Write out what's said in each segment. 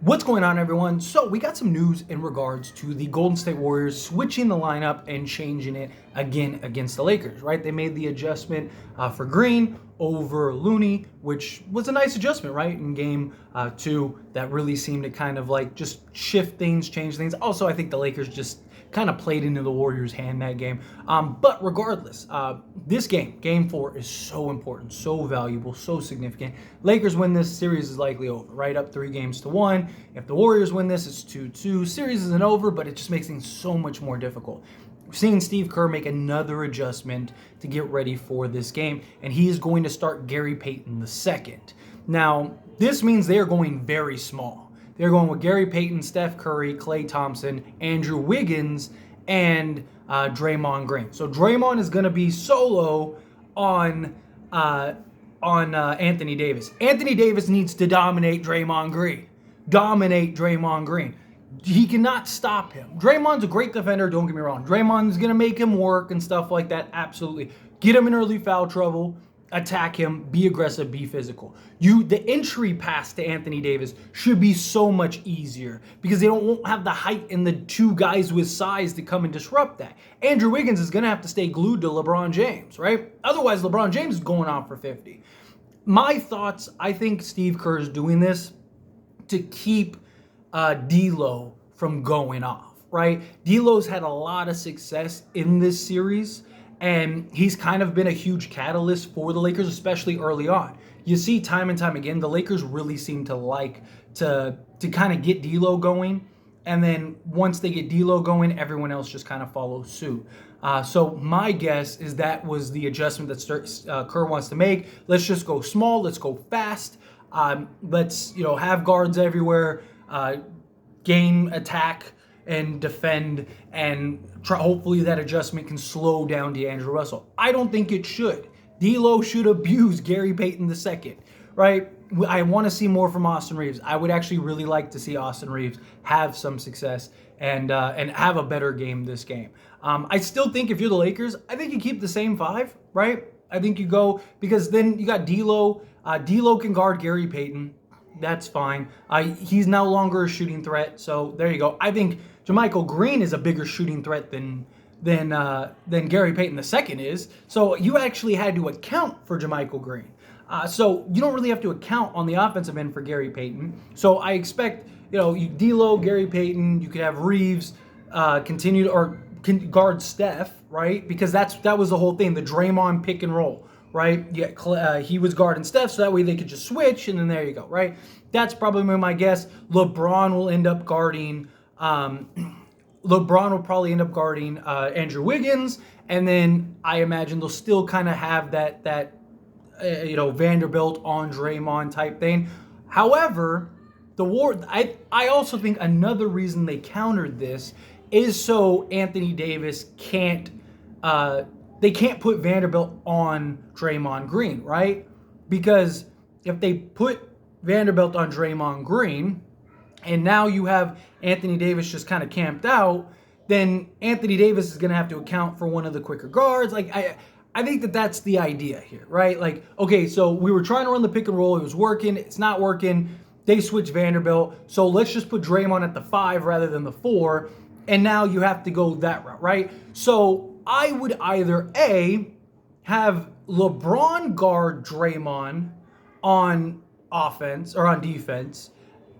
What's going on, everyone? So we got some news in regards to the Golden State Warriors switching the lineup and changing it again against the Lakers, right? They made the adjustment for Green over Looney, which was a nice adjustment, right? In game two, that really seemed to kind of like just shift things, change things. Also, I think the Lakers just kind of played into the Warriors' hand that game. But regardless, this game 4, is so important, so valuable, so significant. Lakers win this, series is likely over, right? Up 3-1. If the Warriors win this, it's 2-2. Series isn't over, but it just makes things so much more difficult. We're seeing Steve Kerr make another adjustment to get ready for this game, and he is going to start Gary Payton II. Now, this means they are going very small. They're going with Gary Payton, Steph Curry, Klay Thompson, Andrew Wiggins, and Draymond Green. So Draymond is going to be solo on Anthony Davis. Anthony Davis needs to dominate Draymond Green. He cannot stop him. Draymond's a great defender, don't get me wrong. Draymond's going to make him work and stuff like that, absolutely. Get him in early foul trouble, attack him, be aggressive, be physical. The entry pass to Anthony Davis should be so much easier because they won't have the height and the two guys with size to come and disrupt that. Andrew Wiggins is going to have to stay glued to LeBron James, right? Otherwise, LeBron James is going off for 50. My thoughts, I think Steve Kerr is doing this to keep D'Lo from going off, right? D'Lo's had a lot of success in this series, and he's kind of been a huge catalyst for the Lakers, especially early on. You see time and time again, the Lakers really seem to like to kind of get D'Lo going, and then once they get D'Lo going, everyone else just kind of follows suit. So my guess is that was the adjustment that Kerr wants to make. Let's just go small. Let's go fast. Let's have guards everywhere, gain attack and defend, and hopefully that adjustment can slow down D'Angelo Russell. I don't think it should. D'Lo should abuse Gary Payton II, right? I want to see more from Austin Reeves. I would actually really like to see Austin Reeves have some success and have a better game this game. I still think if you're the Lakers, I think you keep the same 5, right? I think you go, because then you got D'Lo. D'Lo can guard Gary Payton. That's fine. He's no longer a shooting threat, so there you go. I think JaMychal Green is a bigger shooting threat than Gary Payton II is. So you actually had to account for JaMychal Green. So you don't really have to account on the offensive end for Gary Payton. So I expect D'Lo, Gary Payton. You could have Reeves continue guard Steph, right? Because that was the whole thing, the Draymond pick and roll. Right? Yeah, he was guarding Steph, so that way they could just switch, and then there you go, right? That's probably my guess. LeBron will end up guarding Andrew Wiggins, and then I imagine they'll still kind of have that Vanderbilt on Draymond type thing. However, I also think another reason they countered this is so Anthony Davis can't. They can't put Vanderbilt on Draymond Green, right? Because if they put Vanderbilt on Draymond Green, and now you have Anthony Davis just kind of camped out, then Anthony Davis is going to have to account for one of the quicker guards. Like, I think that's the idea here, right? Like, okay, so we were trying to run the pick and roll. It was working. It's not working. They switched Vanderbilt. So let's just put Draymond at the 5 rather than the 4. And now you have to go that route, right? So I would either A, have LeBron guard Draymond on offense or on defense,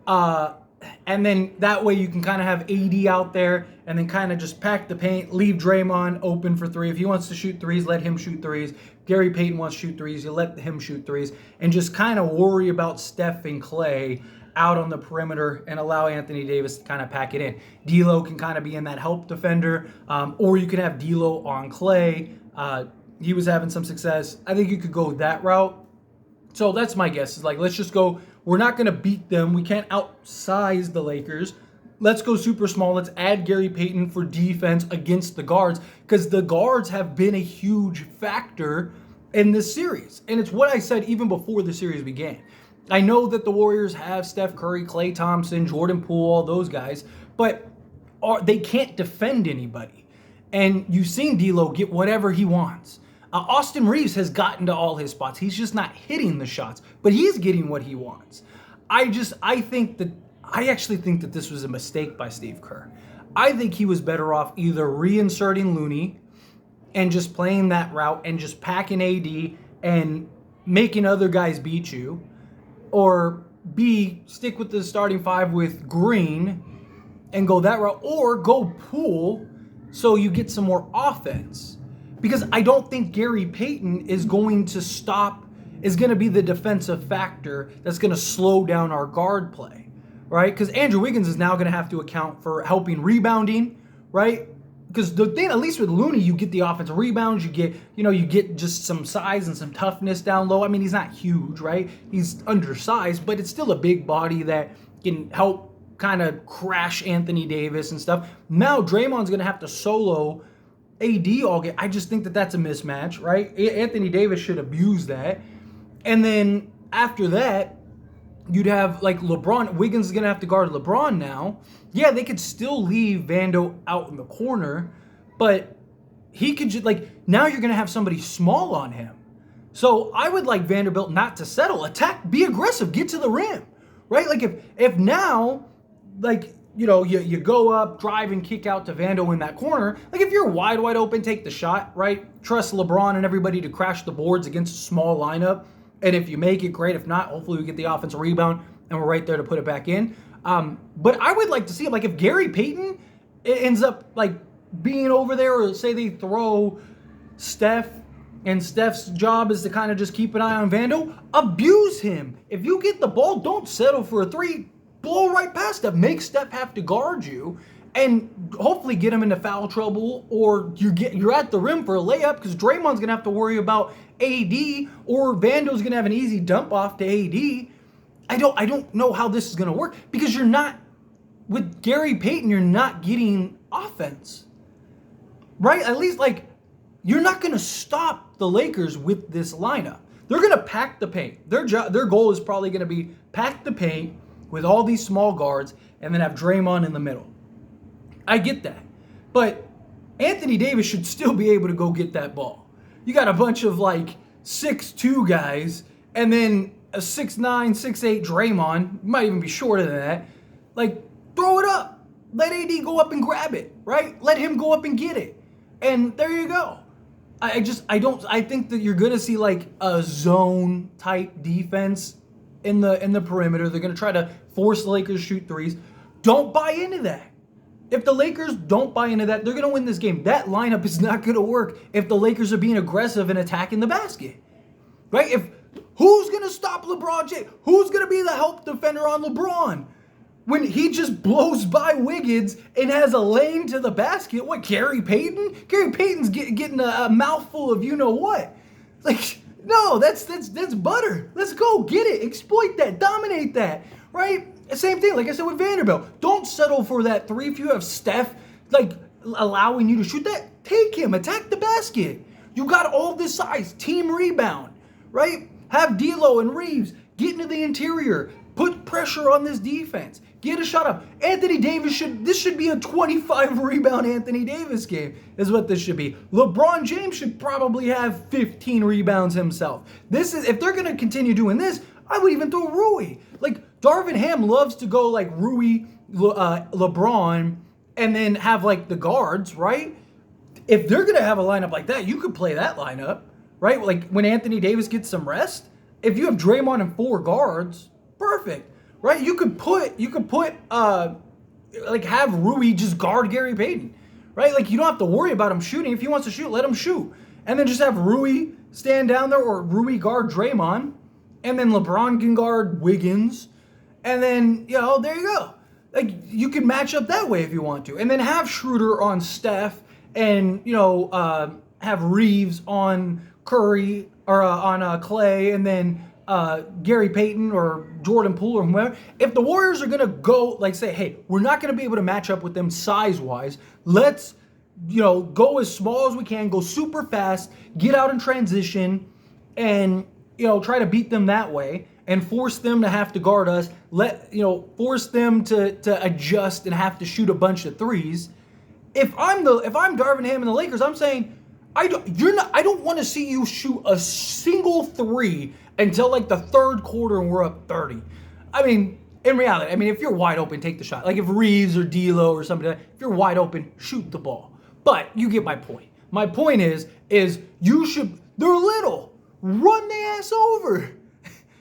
and then that way you can kind of have AD out there and then kind of just pack the paint, leave Draymond open for 3. If he wants to shoot 3s, let him shoot 3s. Gary Payton wants to shoot 3s, you let him shoot 3s, and just kind of worry about Steph and Klay out on the perimeter and allow Anthony Davis to kind of pack it in. D'Lo can kind of be in that help defender, or you can have D'Lo on Klay. He was having some success. I think you could go that route. So that's my guess. Is like, let's just go. We're not going to beat them. We can't outsize the Lakers. Let's go super small. Let's add Gary Payton for defense against the guards, because the guards have been a huge factor in this series. And it's what I said even before the series began. I know that the Warriors have Steph Curry, Klay Thompson, Jordan Poole, all those guys, but they can't defend anybody. And you've seen D'Lo get whatever he wants. Austin Reeves has gotten to all his spots. He's just not hitting the shots, but he's getting what he wants. I think that I actually think that this was a mistake by Steve Kerr. I think he was better off either reinserting Looney and just playing that route and just packing AD and making other guys beat you, or B, stick with the starting five with Green and go that route, or go Poole so you get some more offense. Because I don't think Gary Payton is going to be the defensive factor that's going to slow down our guard play, right? Because Andrew Wiggins is now going to have to account for helping rebounding, right? Because the thing, at least with Looney, you get the offensive rebounds, you get just some size and some toughness down low. I mean, he's not huge, right? He's undersized, but it's still a big body that can help kind of crash Anthony Davis and stuff. Now Draymond's going to have to solo AD all game. I just think that that's a mismatch, right? Anthony Davis should abuse that. And then after that, you'd have like LeBron. Wiggins is going to have to guard LeBron now. Yeah, they could still leave Vando out in the corner, but he could just, like, now you're going to have somebody small on him. So I would like Vanderbilt not to settle. Attack, be aggressive, get to the rim, right? Like if now, like, you go up, drive and kick out to Vando in that corner. Like if you're wide open, take the shot, right? Trust LeBron and everybody to crash the boards against a small lineup. And if you make it, great. If not, hopefully we get the offensive rebound and we're right there to put it back in. But I would like to see him, like if Gary Payton ends up like being over there, or say they throw Steph, and Steph's job is to kind of just keep an eye on Vando, abuse him. If you get the ball, don't settle for a three. Blow right past Steph. Make Steph have to guard you, and hopefully get him into foul trouble, or you're at the rim for a layup, because Draymond's gonna have to worry about AD, or Vando's gonna have an easy dump off to AD. I don't know how this is gonna work, because you're not, with Gary Payton, you're not getting offense, right? At least, like, you're not gonna stop the Lakers with this lineup. They're gonna pack the paint. Their goal is probably gonna be pack the paint with all these small guards, and then have Draymond in the middle. I get that. But Anthony Davis should still be able to go get that ball. You got a bunch of like 6'2" guys, and then a 6'9", 6'8" Draymond, might even be shorter than that. Like, throw it up. Let AD go up and grab it, right? Let him go up and get it. And there you go. I think that you're gonna see like a zone type defense in the perimeter. They're going to try to force the Lakers to shoot threes. Don't buy into that. If the Lakers don't buy into that, they're going to win this game. That lineup is not going to work if the Lakers are being aggressive and attacking the basket. Right? Who's going to stop LeBron James? Who's going to be the help defender on LeBron? When he just blows by Wiggins and has a lane to the basket. What, Gary Payton? Gary Payton's getting a mouthful of you-know-what. Like, no, that's butter. Let's go. Get it. Exploit that. Dominate that. Right? Same thing, like I said with Vanderbilt. Don't settle for that three. If you have Steph, like, allowing you to shoot that, take him. Attack the basket. You got all this size. Team rebound. Right? Have D'Lo and Reeves get into the interior. Put pressure on this defense. Get a shot up. Anthony Davis this should be a 25 rebound Anthony Davis game, is what this should be. LeBron James should probably have 15 rebounds himself. If they're going to continue doing this, I would even throw Rui. Like, Darvin Ham loves to go like Rui, LeBron, and then have like the guards, right? If they're going to have a lineup like that, you could play that lineup, right? Like when Anthony Davis gets some rest, if you have Draymond and 4 guards, perfect. Right? You could have Rui just guard Gary Payton. Right? Like, you don't have to worry about him shooting. If he wants to shoot, let him shoot. And then just have Rui stand down there, or Rui guard Draymond. And then LeBron can guard Wiggins. And then, there you go. Like, you can match up that way if you want to. And then have Schroeder on Steph, and, have Reeves on Curry, or on Clay, and then Gary Payton or Jordan Poole or whoever. If the Warriors are going to go, like, say, hey, we're not going to be able to match up with them size-wise, let's, go as small as we can, go super fast, get out in transition, and, try to beat them that way, and force them to have to guard us, force them to adjust and have to shoot a bunch of threes. If I'm Darvin Ham and the Lakers, I'm saying, I don't want to see you shoot a single three until like the third quarter and we're up 30. I mean, in reality, I mean, if you're wide open, take the shot. Like if Reeves or D'Lo or somebody like that, if you're wide open, shoot the ball. But you get my point. My point is you should, they're little. Run their ass over.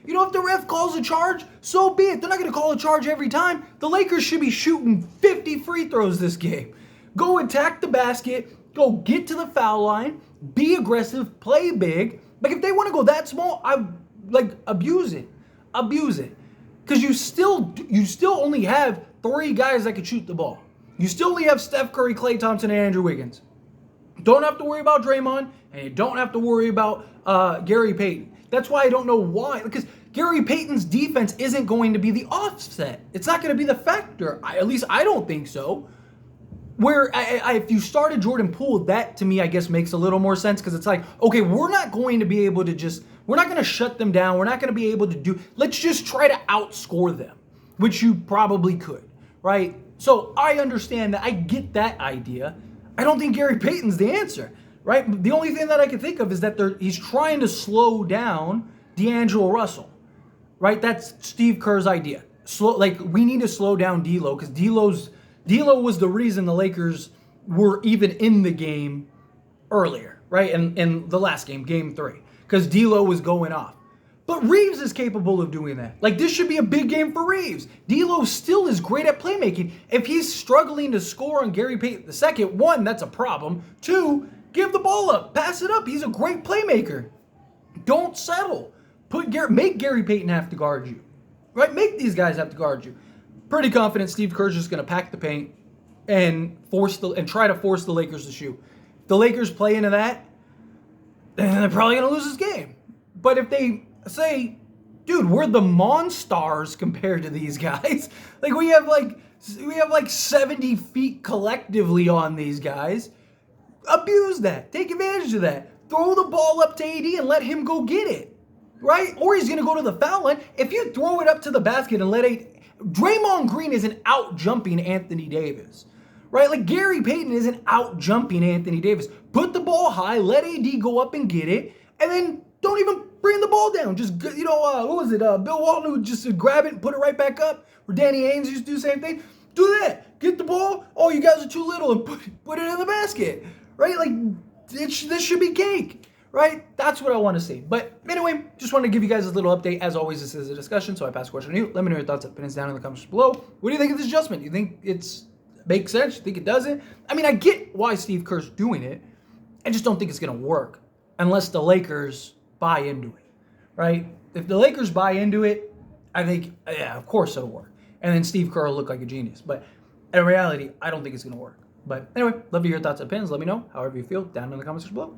You know, if the ref calls a charge, so be it. They're not going to call a charge every time. The Lakers should be shooting 50 free throws this game. Go attack the basket. Go get to the foul line. Be aggressive. Play big. Like, if they want to go that small, abuse it. Abuse it. Because you still only have 3 guys that can shoot the ball. You still only have Steph Curry, Klay Thompson, and Andrew Wiggins. Don't have to worry about Draymond, and you don't have to worry about Gary Payton. That's why I don't know why. Because Gary Payton's defense isn't going to be the offset. It's not going to be the factor. At least I don't think so. Where if you started Jordan Poole, that to me, I guess, makes a little more sense. Because it's like, okay, we're not going to be able to we're not going to shut them down. We're not going to be able to let's just try to outscore them. Which you probably could, right? So I understand that. I get that idea. I don't think Gary Payton's the answer. Right? The only thing that I can think of is that he's trying to slow down D'Angelo Russell. Right? That's Steve Kerr's idea. We need to slow down D'Lo because D'Lo was the reason the Lakers were even in the game earlier, right? In the last game, game 3, because D'Lo was going off. But Reeves is capable of doing that. Like, this should be a big game for Reeves. D'Lo still is great at playmaking. If he's struggling to score on Gary Payton II, 1, that's a problem. 2, give the ball up. Pass it up. He's a great playmaker. Don't settle. Make Gary Payton have to guard you. Right? Make these guys have to guard you. Pretty confident Steve Kerr's just going to pack the paint and try to force the Lakers to shoot. If the Lakers play into that, then they're probably going to lose this game. But if they say, dude, we're the Monstars compared to these guys. Like we have like 70 feet collectively on these guys. Abuse that. Take advantage of that. Throw the ball up to AD and let him go get it. Right? Or he's going to go to the foul line. If you throw it up to the basket and let Draymond Green isn't out jumping Anthony Davis. Right? Like Gary Payton isn't out jumping Anthony Davis. Put the ball high, let AD go up and get it, and then don't even bring the ball down. Just, what was it? Bill Walton would just grab it and put it right back up. Or Danny Ainge used to do the same thing. Do that. Get the ball. Oh, you guys are too little, and put it in the basket. Right? Like, this should be cake. Right? That's what I want to see. But anyway, just want to give you guys a little update. As always, this is a discussion, so I pass the question to you. Let me know your thoughts and opinions down in the comments below. What do you think of this adjustment? You think it makes sense? You think it doesn't? I mean, I get why Steve Kerr's doing it. I just don't think it's going to work unless the Lakers buy into it. Right? If the Lakers buy into it, I think, yeah, of course it'll work. And then Steve Kerr will look like a genius. But in reality, I don't think it's going to work. But anyway, love to hear your thoughts and opinions. Let me know however you feel down in the comments below.